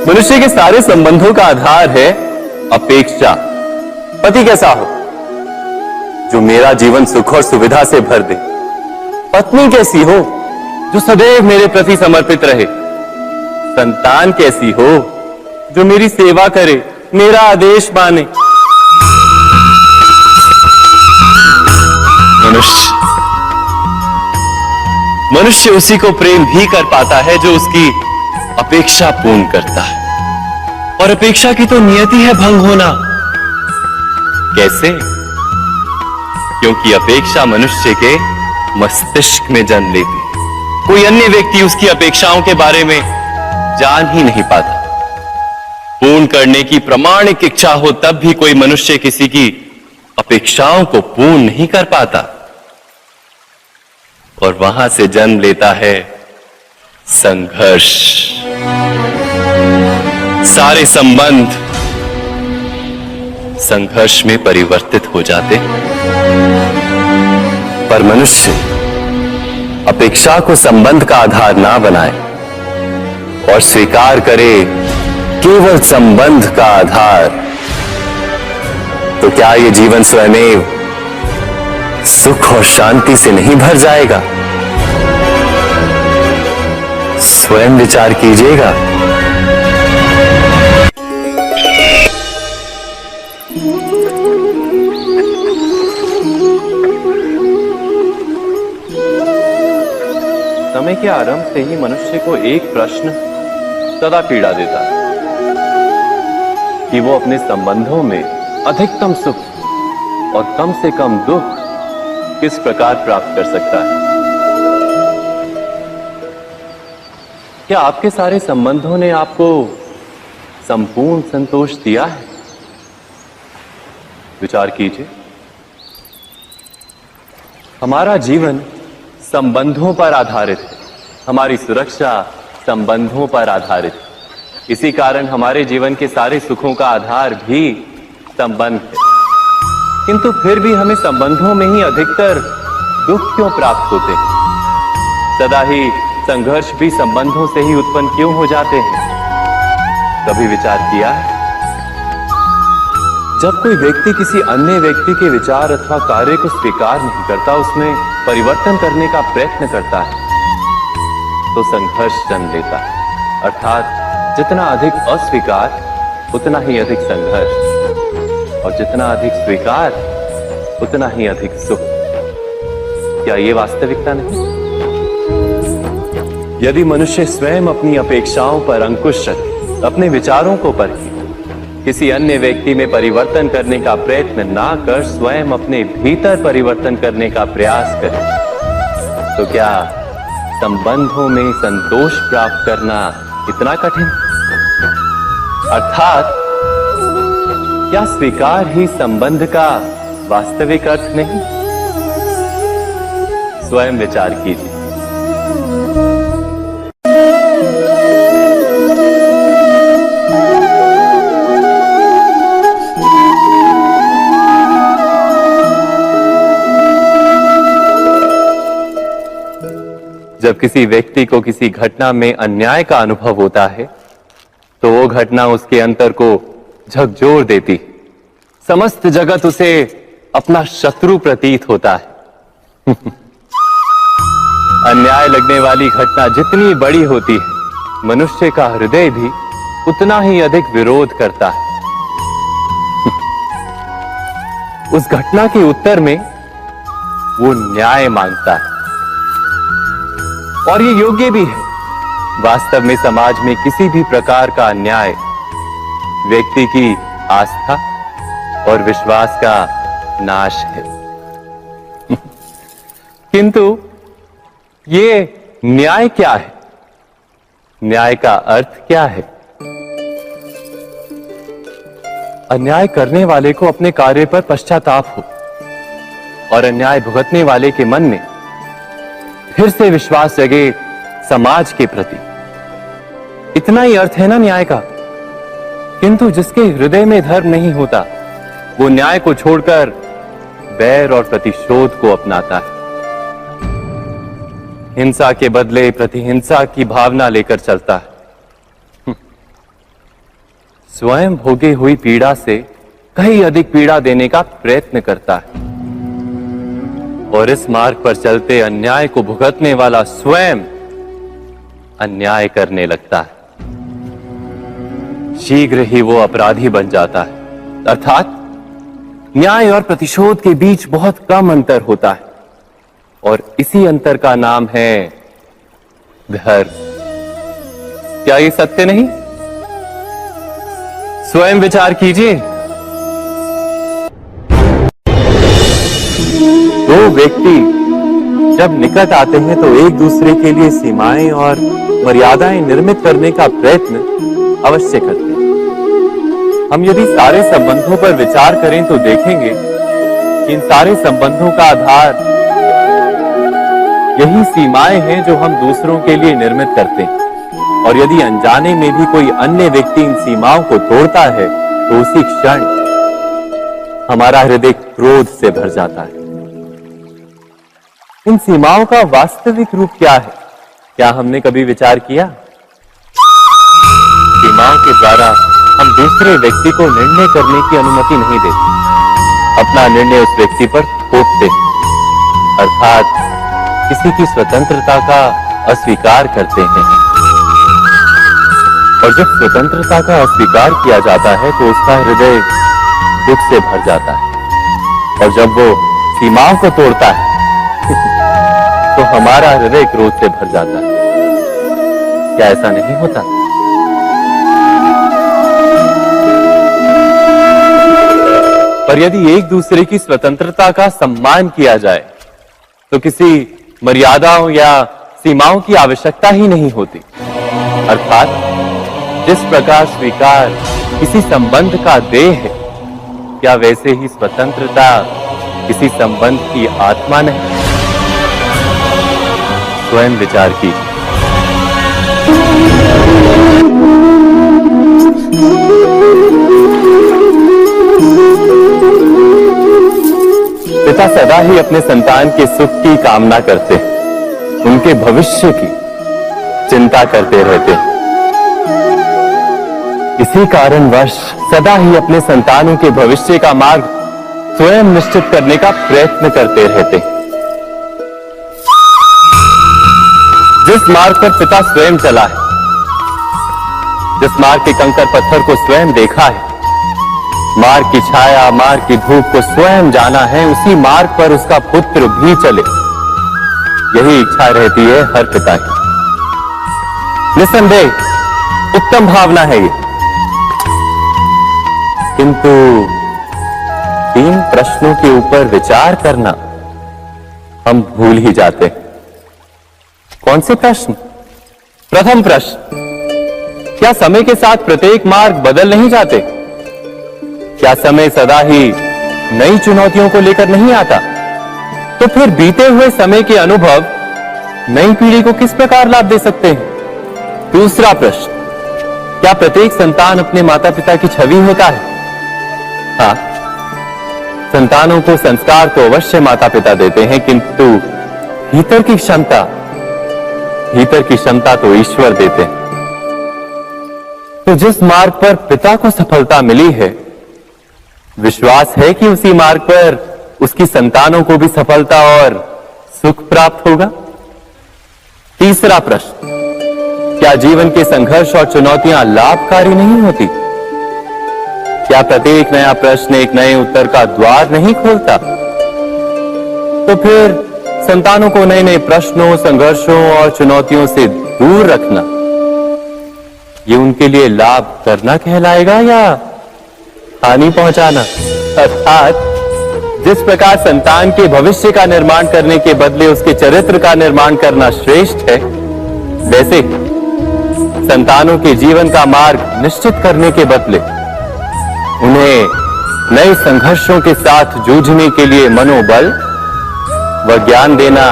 मनुष्य के सारे संबंधों का आधार है अपेक्षा। पति कैसा हो जो मेरा जीवन सुख और सुविधा से भर दे। पत्नी कैसी हो जो सदैव मेरे प्रति समर्पित रहे। संतान कैसी हो जो मेरी सेवा करे, मेरा आदेश माने। मनुष्य उसी को प्रेम भी कर पाता है जो उसकी अपेक्षा पूर्ण करता है। और अपेक्षा की तो नियति है भंग होना। कैसे? क्योंकि अपेक्षा मनुष्य के मस्तिष्क में जन्म लेती है। कोई अन्य व्यक्ति उसकी अपेक्षाओं के बारे में जान ही नहीं पाता। पूर्ण करने की प्रामाणिक इच्छा हो तब भी कोई मनुष्य किसी की अपेक्षाओं को पूर्ण नहीं कर पाता। और वहां से जन्म लेता है संघर्ष। सारे संबंध संघर्ष में परिवर्तित हो जाते। पर मनुष्य अपेक्षा को संबंध का आधार ना बनाए और स्वीकार करे केवल संबंध का आधार, तो क्या ये जीवन स्वयं सुख और शांति से नहीं भर जाएगा? स्वयं विचार कीजिएगा। समय के आरंभ से ही मनुष्य को एक प्रश्न सदा पीड़ा देता है कि वो अपने संबंधों में अधिकतम सुख और कम से कम दुख किस प्रकार प्राप्त कर सकता है। क्या आपके सारे संबंधों ने आपको संपूर्ण संतोष दिया है? विचार कीजिए। हमारा जीवन संबंधों पर आधारित है। हमारी सुरक्षा संबंधों पर आधारित है। इसी कारण हमारे जीवन के सारे सुखों का आधार भी संबंध है। किंतु फिर भी हमें संबंधों में ही अधिकतर दुख क्यों प्राप्त होते हैं? सदा ही संघर्ष भी संबंधों से ही उत्पन्न क्यों हो जाते हैं? कभी विचार किया है? जब कोई व्यक्ति किसी अन्य व्यक्ति के विचार अथवा कार्य को स्वीकार नहीं करता, उसमें परिवर्तन करने का प्रयत्न करता है, तो संघर्ष जन्म लेता है। अर्थात जितना अधिक अस्वीकार उतना ही अधिक संघर्ष, और जितना अधिक स्वीकार उतना ही अधिक सुख। क्या ये वास्तविकता नहीं? यदि मनुष्य स्वयं अपनी अपेक्षाओं पर अंकुश रखे, अपने विचारों को परखे, किसी अन्य व्यक्ति में परिवर्तन करने का प्रयत्न ना कर स्वयं अपने भीतर परिवर्तन करने का प्रयास करे, तो क्या संबंधों में संतोष प्राप्त करना इतना कठिन? अर्थात क्या स्वीकार ही संबंध का वास्तविक अर्थ नहीं? स्वयं विचार कीजिए। जब किसी व्यक्ति को किसी घटना में अन्याय का अनुभव होता है, तो वो घटना उसके अंतर को झकझोर देती। समस्त जगत उसे अपना शत्रु प्रतीत होता है। अन्याय लगने वाली घटना जितनी बड़ी होती है, मनुष्य का हृदय भी उतना ही अधिक विरोध करता है। उस घटना के उत्तर में वो न्याय मांगता है, और ये योग्य भी है। वास्तव में समाज में किसी भी प्रकार का अन्याय व्यक्ति की आस्था और विश्वास का नाश है। किंतु ये न्याय क्या है? न्याय का अर्थ क्या है? अन्याय करने वाले को अपने कार्य पर पश्चाताप हो और अन्याय भुगतने वाले के मन में फिर से विश्वास जगे समाज के प्रति। इतना ही अर्थ है ना न्याय का। किंतु जिसके हृदय में धर्म नहीं होता, वो न्याय को छोड़कर बैर और प्रतिशोध को अपनाता है। हिंसा के बदले प्रतिहिंसा की भावना लेकर चलता है। स्वयं भोगी हुई पीड़ा से कहीं अधिक पीड़ा देने का प्रयत्न करता है और इस मार्ग पर चलते अन्याय को भुगतने वाला स्वयं अन्याय करने लगता है। शीघ्र ही वो अपराधी बन जाता है, अर्थात न्याय और प्रतिशोध के बीच बहुत कम अंतर होता है और इसी अंतर का नाम है धर्म। क्या ये सत्य नहीं? स्वयं विचार कीजिए। दो व्यक्ति जब निकट आते हैं तो एक दूसरे के लिए सीमाएं और मर्यादाएं निर्मित करने का प्रयत्न अवश्य करते हैं। हम यदि सारे संबंधों पर विचार करें तो देखेंगे कि इन सारे संबंधों का आधार यही सीमाएं हैं जो हम दूसरों के लिए निर्मित करते हैं। और यदि अनजाने में भी कोई अन्य व्यक्ति इन सीमाओं को तोड़ता है तो उसी क्षण हमारा हृदय क्रोध से भर जाता है। इन सीमाओं का वास्तविक रूप क्या है? क्या हमने कभी विचार किया? सीमाओं के द्वारा हम दूसरे व्यक्ति को निर्णय करने की अनुमति नहीं देते, अपना निर्णय उस व्यक्ति पर थोपते हैं, अर्थात किसी की स्वतंत्रता का अस्वीकार करते हैं। और जब स्वतंत्रता का अस्वीकार किया जाता है तो उसका हृदय दुख से भर जाता है और जब वो सीमाओं को तोड़ता है तो हमारा हृदय क्रोध से भर जाता है। क्या ऐसा नहीं होता? पर यदि एक दूसरे की स्वतंत्रता का सम्मान किया जाए तो किसी मर्यादाओं या सीमाओं की आवश्यकता ही नहीं होती। अर्थात जिस प्रकार स्वीकार किसी संबंध का देह है, क्या वैसे ही स्वतंत्रता किसी संबंध की आत्मा नहीं? स्वयं विचार कीजिए। पिता सदा ही अपने संतान के सुख की कामना करते हैं, उनके भविष्य की चिंता करते रहते हैं। इसी कारणवश सदा ही अपने संतानों के भविष्य का मार्ग स्वयं निश्चित करने का प्रयत्न करते रहते हैं। जिस मार्ग पर पिता स्वयं चला है, जिस मार्ग के कंकर पत्थर को स्वयं देखा है, मार्ग की छाया, मार्ग की धूप को स्वयं जाना है, उसी मार्ग पर उसका पुत्र भी चले, यही इच्छा रहती है हर पिता की। निसंदेह उत्तम भावना है ये, किंतु 3 प्रश्नों के ऊपर विचार करना हम भूल ही जाते हैं। कौन से प्रश्न? प्रथम प्रश्न, क्या समय के साथ प्रत्येक मार्ग बदल नहीं जाते? क्या समय सदा ही नई चुनौतियों को लेकर नहीं आता? तो फिर बीते हुए समय के अनुभव नई पीढ़ी को किस प्रकार लाभ दे सकते हैं? दूसरा प्रश्न, क्या प्रत्येक संतान अपने माता पिता की छवि होता है? हाँ, संतानों को संस्कार तो अवश्य माता पिता देते हैं, किंतु भीतर की क्षमता तो ईश्वर देते हैं। तो जिस मार्ग पर पिता को सफलता मिली है, विश्वास है कि उसी मार्ग पर उसकी संतानों को भी सफलता और सुख प्राप्त होगा। तीसरा प्रश्न, क्या जीवन के संघर्ष और चुनौतियां लाभकारी नहीं होती? क्या प्रत्येक नया प्रश्न एक नए उत्तर का द्वार नहीं खोलता? तो फिर संतानों को नए नए प्रश्नों, संघर्षों और चुनौतियों से दूर रखना, ये उनके लिए लाभ करना कहलाएगा या हानि पहुंचाना? अर्थात जिस प्रकार संतान के भविष्य का निर्माण करने के बदले उसके चरित्र का निर्माण करना श्रेष्ठ है, वैसे संतानों के जीवन का मार्ग निश्चित करने के बदले उन्हें नए संघर्षों के साथ जूझने के लिए मनोबल व ज्ञान देना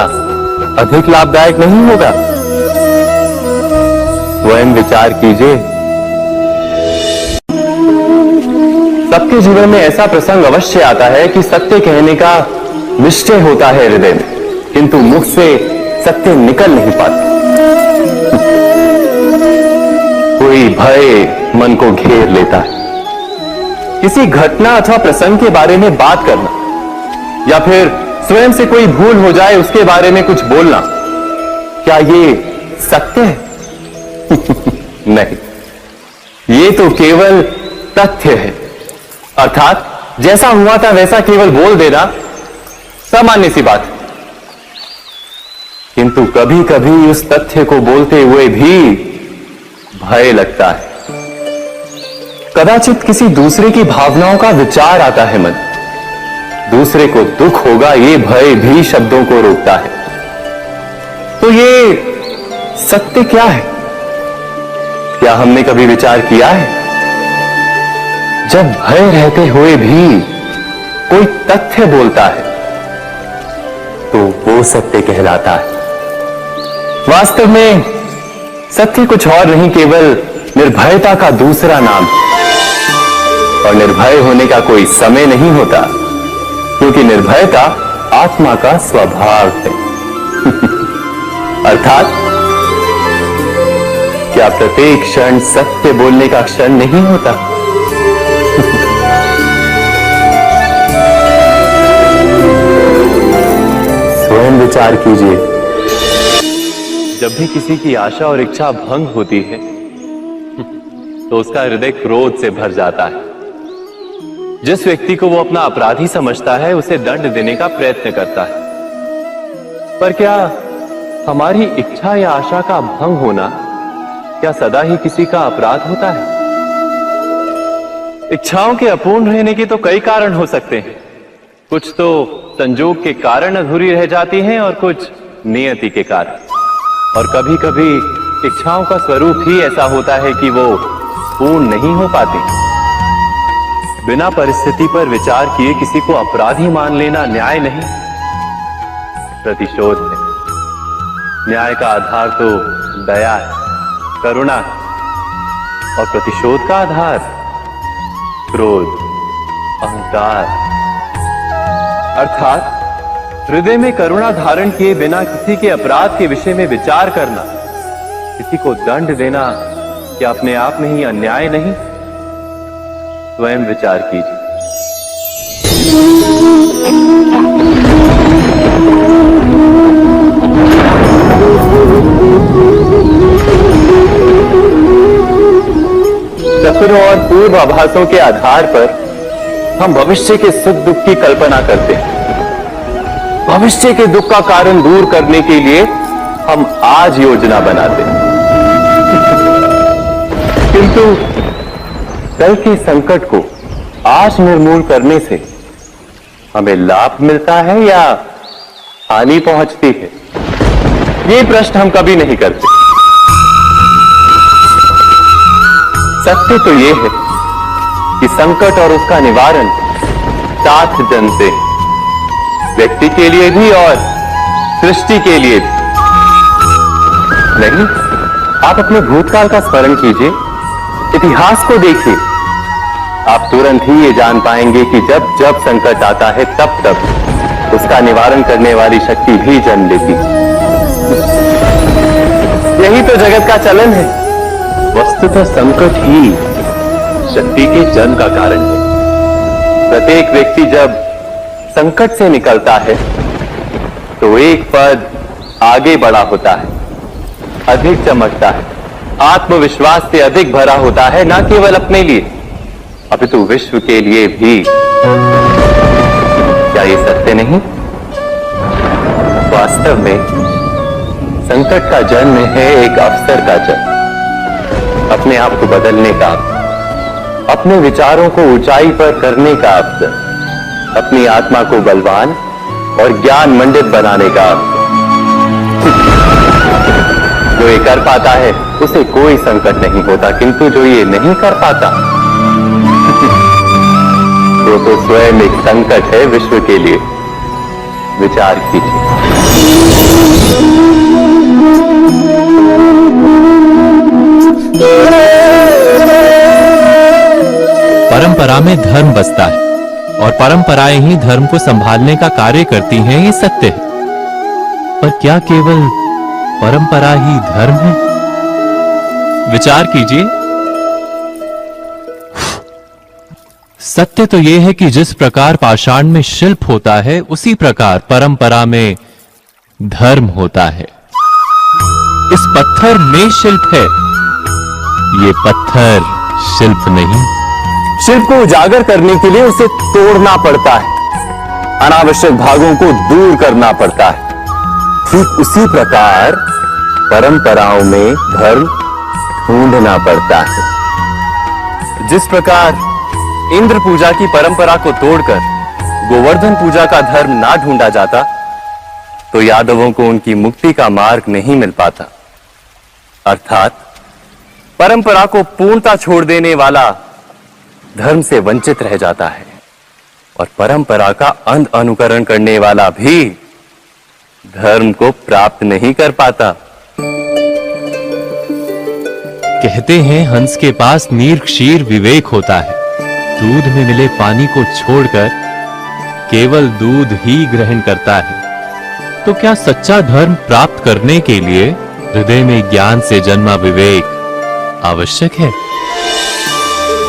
अधिक लाभदायक नहीं होगा? स्वयं विचार कीजिए। सबके जीवन में ऐसा प्रसंग अवश्य आता है कि सत्य कहने का निश्चय होता है हृदय में, किंतु मुख से सत्य निकल नहीं पाता। कोई भय मन को घेर लेता है। किसी घटना अथवा प्रसंग के बारे में बात करना या फिर स्वयं से कोई भूल हो जाए उसके बारे में कुछ बोलना, क्या ये सत्य है? नहीं, ये तो केवल तथ्य है। अर्थात जैसा हुआ था वैसा केवल बोल देना सामान्य सी बात है। किंतु कभी कभी उस तथ्य को बोलते हुए भी भय लगता है। कदाचित किसी दूसरे की भावनाओं का विचार आता है मन, दूसरे को दुख होगा ये भय भी शब्दों को रोकता है। तो ये सत्य क्या है? क्या हमने कभी विचार किया है? जब भय रहते हुए भी कोई तथ्य बोलता है तो वो सत्य कहलाता है। वास्तव में सत्य कुछ और नहीं, केवल निर्भयता का दूसरा नाम है। और निर्भय होने का कोई समय नहीं होता, क्योंकि निर्भयता आत्मा का स्वभाव है। अर्थात क्या प्रत्येक क्षण सत्य बोलने का क्षण नहीं होता? स्वयं विचार कीजिए। जब भी किसी की आशा और इच्छा भंग होती है तो उसका हृदय क्रोध से भर जाता है। जिस व्यक्ति को वो अपना अपराधी समझता है उसे दंड देने का प्रयत्न करता है। पर क्या हमारी इच्छा या आशा का भंग होना क्या सदा ही किसी का अपराध होता है? इच्छाओं के अपूर्ण रहने के तो कई कारण हो सकते हैं। कुछ तो संजोग के कारण अधूरी रह जाती हैं और कुछ नियति के कारण। और कभी कभी इच्छाओं का स्वरूप ही ऐसा होता है कि वो पूर्ण नहीं हो पाती। बिना परिस्थिति पर विचार किए किसी को अपराधी मान लेना न्याय नहीं, प्रतिशोध है। न्याय का आधार तो दया है, करुणा है, और प्रतिशोध का आधार क्रोध, अहंकार। अर्थात हृदय में करुणा धारण किए बिना किसी के अपराध के विषय में विचार करना, किसी को दंड देना, क्या अपने आप में ही अन्याय नहीं? स्वयं विचार कीजिए। सपनों और पूर्वाभासों के आधार पर हम भविष्य के सुख दुख की कल्पना करते हैं। भविष्य के दुख का कारण दूर करने के लिए हम आज योजना बनाते हैं। किंतु कल के संकट को आज निर्मूल करने से हमें लाभ मिलता है या हानि पहुंचती है? ये प्रश्न हम कभी नहीं करते। सत्य तो ये है कि संकट और उसका निवारण साथ जनते हैं, व्यक्ति के लिए भी और सृष्टि के लिए भी। नहीं, आप अपने भूतकाल का स्मरण कीजिए, इतिहास को देखिए। आप तुरंत ही ये जान पाएंगे कि जब जब संकट आता है तब तब उसका निवारण करने वाली शक्ति भी जन्म लेती है। यही तो जगत का चलन है। वस्तुतः संकट ही शक्ति के जन्म का कारण है। प्रत्येक व्यक्ति जब संकट से निकलता है तो एक पद आगे बढ़ा होता है, अधिक चमकता है, आत्मविश्वास से अधिक भरा होता है, न केवल अपने लिए अपितु विश्व के लिए भी। क्या ये सत्य नहीं? वास्तव में संकट का जन्म है एक अवसर का जन्म, अपने आप को बदलने का, अपने विचारों को ऊंचाई पर करने का अवसर, अपनी आत्मा को बलवान और ज्ञान मंडित बनाने का अवसर। जो ये कर पाता है उसे कोई संकट नहीं होता, किंतु जो ये नहीं कर पाता वो तो स्वयं एक संकट है विश्व के लिए। विचार कीजिए। परंपरा में धर्म बसता है और परंपराएं ही धर्म को संभालने का कार्य करती हैं, ये सत्य है। पर क्या केवल परंपरा ही धर्म है? विचार कीजिए। सत्य तो यह है कि जिस प्रकार पाषाण में शिल्प होता है, उसी प्रकार परंपरा में धर्म होता है। इस पत्थर में शिल्प है, ये पत्थर शिल्प नहीं। शिल्प को उजागर करने के लिए उसे तोड़ना पड़ता है, अनावश्यक भागों को दूर करना पड़ता है। ठीक उसी प्रकार परंपराओं में धर्म ढूंढना पड़ता है। जिस प्रकार इंद्र पूजा की परंपरा को तोड़कर गोवर्धन पूजा का धर्म ना ढूंढा जाता, तो यादवों को उनकी मुक्ति का मार्ग नहीं मिल पाता। अर्थात परंपरा को पूर्णता छोड़ देने वाला धर्म से वंचित रह जाता है, और परंपरा का अंध अनुकरण करने वाला भी धर्म को प्राप्त नहीं कर पाता। कहते हैं हंस के पास नीर क्षीर विवेक होता है। दूध में मिले पानी को छोड़कर केवल दूध ही ग्रहण करता है। तो क्या सच्चा धर्म प्राप्त करने के लिए हृदय में ज्ञान से जन्मा विवेक आवश्यक है?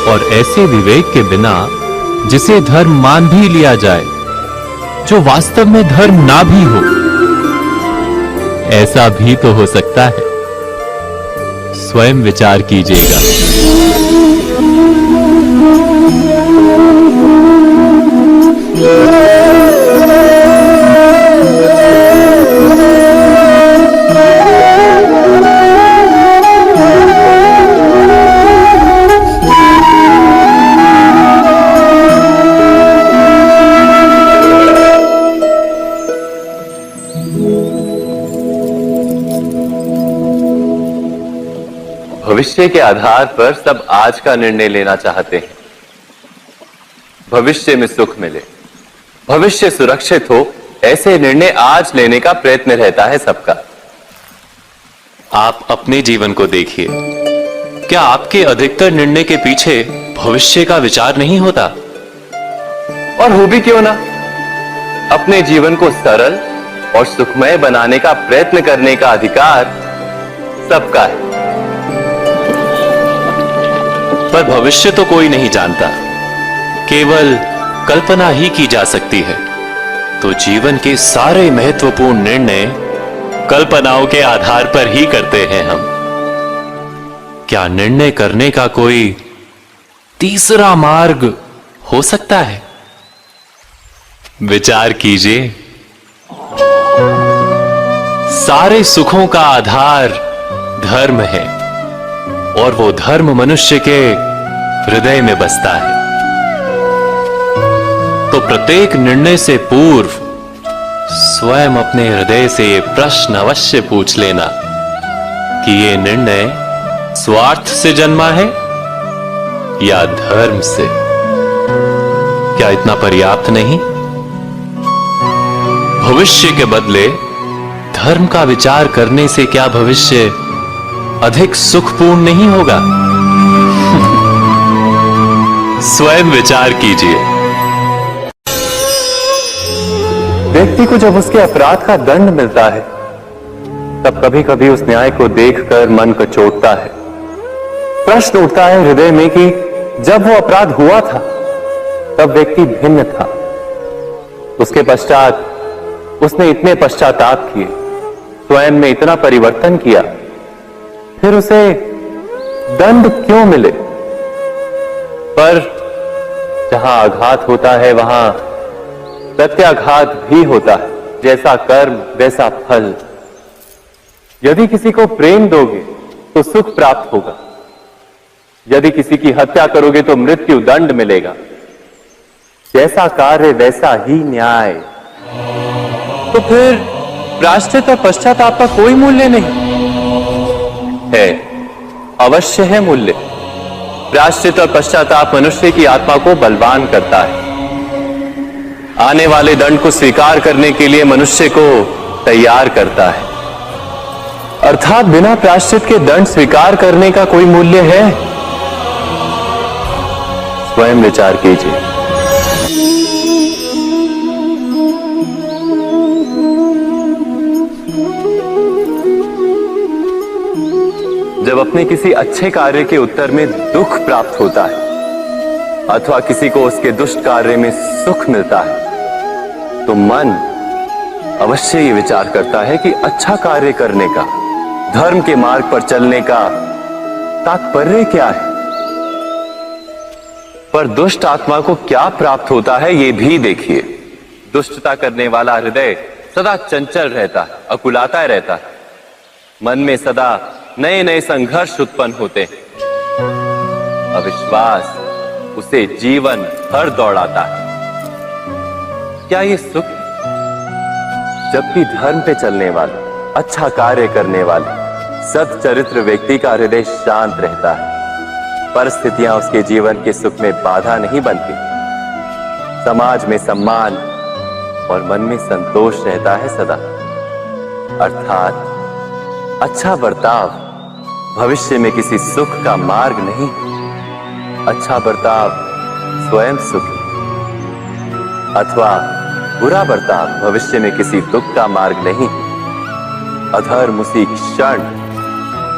और ऐसे विवेक के बिना जिसे धर्म मान भी लिया जाए, जो वास्तव में धर्म ना भी हो, ऐसा भी तो हो सकता है। स्वयं विचार कीजिएगा। भविष्य के आधार पर सब आज का निर्णय लेना चाहते हैं। भविष्य में सुख मिले, भविष्य सुरक्षित हो, ऐसे निर्णय आज लेने का प्रयत्न रहता है सबका। आप अपने जीवन को देखिए। क्या आपके अधिकतर निर्णय के पीछे भविष्य का विचार नहीं होता? और हो भी क्यों ना। अपने जीवन को सरल और सुखमय बनाने का प्रयत्न करने का अधिकार सबका है। पर भविष्य तो कोई नहीं जानता, केवल कल्पना ही की जा सकती है। तो जीवन के सारे महत्वपूर्ण निर्णय कल्पनाओं के आधार पर ही करते हैं हम। क्या निर्णय करने का कोई तीसरा मार्ग हो सकता है? विचार कीजिए। सारे सुखों का आधार धर्म है, और वो धर्म मनुष्य के हृदय में बसता है। तो प्रत्येक निर्णय से पूर्व स्वयं अपने हृदय से ये प्रश्न अवश्य पूछ लेना कि ये निर्णय स्वार्थ से जन्मा है या धर्म से। क्या इतना पर्याप्त नहीं? भविष्य के बदले धर्म का विचार करने से क्या भविष्य अधिक सुखपूर्ण नहीं होगा? स्वयं विचार कीजिए। व्यक्ति को जब उसके अपराध का दंड मिलता है, तब कभी कभी उस न्याय को देखकर मन कचोटता है। प्रश्न उठता है हृदय में कि जब वो अपराध हुआ था, तब व्यक्ति भिन्न था। उसके पश्चात उसने इतने पश्चाताप किए, स्वयं में इतना परिवर्तन किया, फिर उसे दंड क्यों मिले? पर जहां आघात होता है, वहां प्रत्याघात भी होता है। जैसा कर्म वैसा फल। यदि किसी को प्रेम दोगे तो सुख प्राप्त होगा, यदि किसी की हत्या करोगे तो मृत्यु दंड मिलेगा। जैसा कार्य वैसा ही न्याय। तो फिर प्रायश्चित और पश्चाताप का कोई मूल्य नहीं है? अवश्य है मूल्य। प्रायश्चित और पश्चाताप मनुष्य की आत्मा को बलवान करता है। आने वाले दंड को स्वीकार करने के लिए मनुष्य को तैयार करता है। अर्थात बिना प्रायश्चित के दंड स्वीकार करने का कोई मूल्य है? स्वयं विचार कीजिए। जब अपने किसी अच्छे कार्य के उत्तर में दुख प्राप्त होता है अथवा किसी को उसके दुष्ट कार्य में सुख मिलता है, तो मन अवश्य ये विचार करता है कि अच्छा कार्य करने का, धर्म के मार्ग पर चलने का तात्पर्य क्या है। पर दुष्ट आत्मा को क्या प्राप्त होता है, ये भी देखिए। दुष्टता करने वाला हृदय सदा चंचल रहता है, अकुलाता रहता है। मन में सदा नए नए संघर्ष उत्पन्न होते हैं। अविश्वास उसे जीवन भर दौड़ाता है। क्या ये सुख है? जबकि धर्म पे चलने वाले, अच्छा कार्य करने वाले, सच्चरित्र व्यक्ति का हृदय शांत रहता है। परिस्थितियां उसके जीवन के सुख में बाधा नहीं बनती। समाज में सम्मान और मन में संतोष रहता है सदा। अर्थात अच्छा बर्ताव भविष्य में किसी सुख का मार्ग नहीं। अच्छा बर्ताव स्वयं सुख अथवा बुरा बर्ताव भविष्य में किसी दुख का मार्ग नहीं। अधर्म उसी क्षण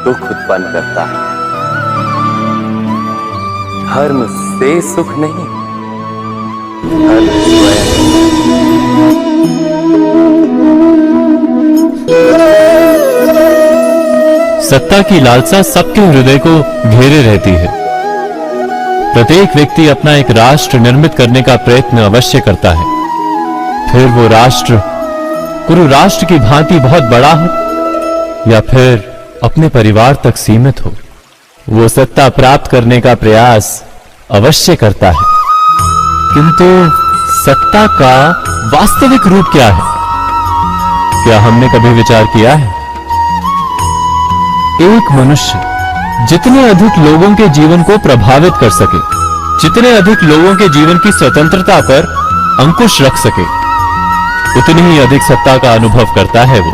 दुख उत्पन्न करता है। धर्म से सुख नहीं, धर्म स्वयं। सत्ता की लालसा सबके हृदय को घेरे रहती है। प्रत्येक व्यक्ति अपना एक राष्ट्र निर्मित करने का प्रयत्न अवश्य करता है। फिर वो राष्ट्र कुरु राष्ट्र की भांति बहुत बड़ा हो या फिर अपने परिवार तक सीमित हो, वो सत्ता प्राप्त करने का प्रयास अवश्य करता है। किंतु सत्ता का वास्तविक रूप क्या है? क्या हमने कभी विचार किया है? एक मनुष्य जितने अधिक लोगों के जीवन को प्रभावित कर सके, जितने अधिक लोगों के जीवन की स्वतंत्रता पर अंकुश रख सके, उतनी ही अधिक सत्ता का अनुभव करता है वो।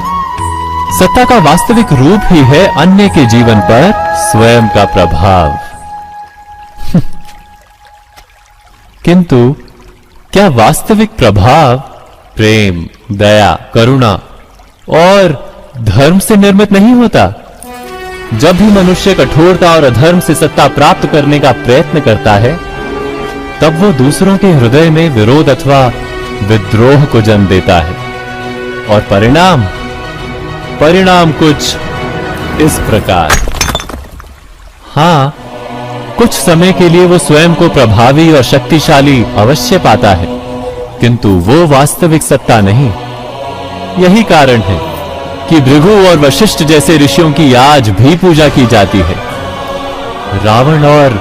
सत्ता का वास्तविक रूप ही है अन्य के जीवन पर स्वयं का प्रभाव। किंतु क्या वास्तविक प्रभाव प्रेम, दया, करुणा और धर्म से निर्मित नहीं होता? जब भी मनुष्य कठोरता और अधर्म से सत्ता प्राप्त करने का प्रयत्न करता है, तब वो दूसरों के हृदय में विरोध अथवा विद्रोह को जन्म देता है। और परिणाम कुछ इस प्रकार। हां, कुछ समय के लिए वो स्वयं को प्रभावी और शक्तिशाली अवश्य पाता है, किंतु वो वास्तविक सत्ता नहीं। यही कारण है कि भृगु और वशिष्ठ जैसे ऋषियों की आज भी पूजा की जाती है, रावण और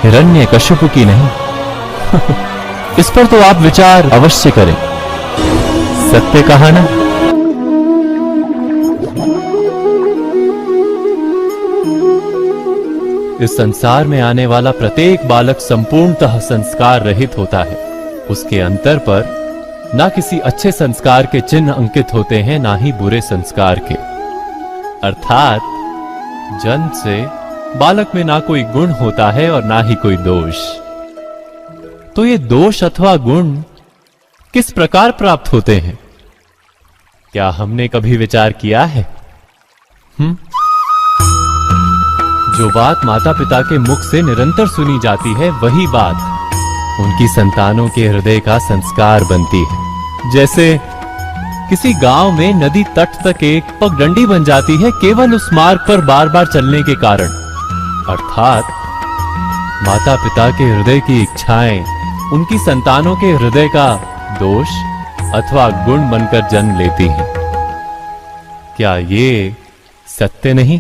हिरण्यकशिपु की नहीं। इस पर तो आप विचार अवश्य करें। सत्य कहा ना? इस संसार में आने वाला प्रत्येक बालक संपूर्णतः संस्कार रहित होता है। उसके अंतर पर ना किसी अच्छे संस्कार के चिन्ह अंकित होते हैं, ना ही बुरे संस्कार के। अर्थात जन्म से बालक में ना कोई गुण होता है और ना ही कोई दोष। तो ये दोष अथवा गुण किस प्रकार प्राप्त होते हैं? क्या हमने कभी विचार किया है? जो बात माता पिता के मुख से निरंतर सुनी जाती है, वही बात उनकी संतानों के हृदय का संस्कार बनती है। जैसे किसी गांव में नदी तट तक एक पगडंडी बन जाती है केवल उस मार्ग पर बार बार चलने के कारण। अर्थात माता पिता के हृदय की इच्छाएं उनकी संतानों के हृदय का दोष अथवा गुण बनकर जन्म लेती हैं। क्या ये सत्य नहीं?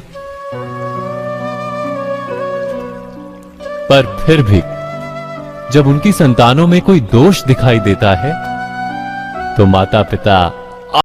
पर फिर भी जब उनकी संतानों में कोई दोष दिखाई देता है, तो माता पिता